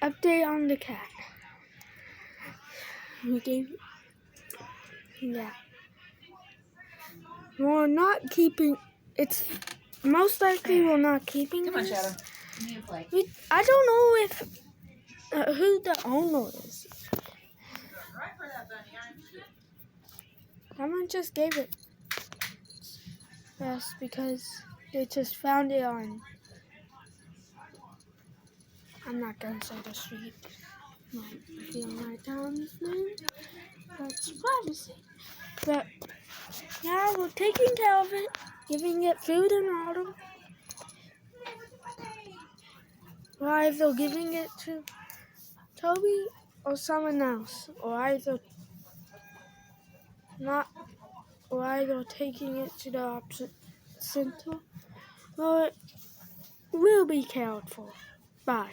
Update on the cat. We gave. Yeah. We're not keeping. It's most likely we're not keeping. Come on, this. Shadow. You need to play. I don't know if who the owner is. Someone just gave it us because they just found it on. I'm not gonna say the street. If you don't write down his name, that's privacy. But yeah, we're taking care of it, giving it food and water. We're either giving it to Toby or someone else, or either taking it to the opposite center, or it will be cared for. Bye.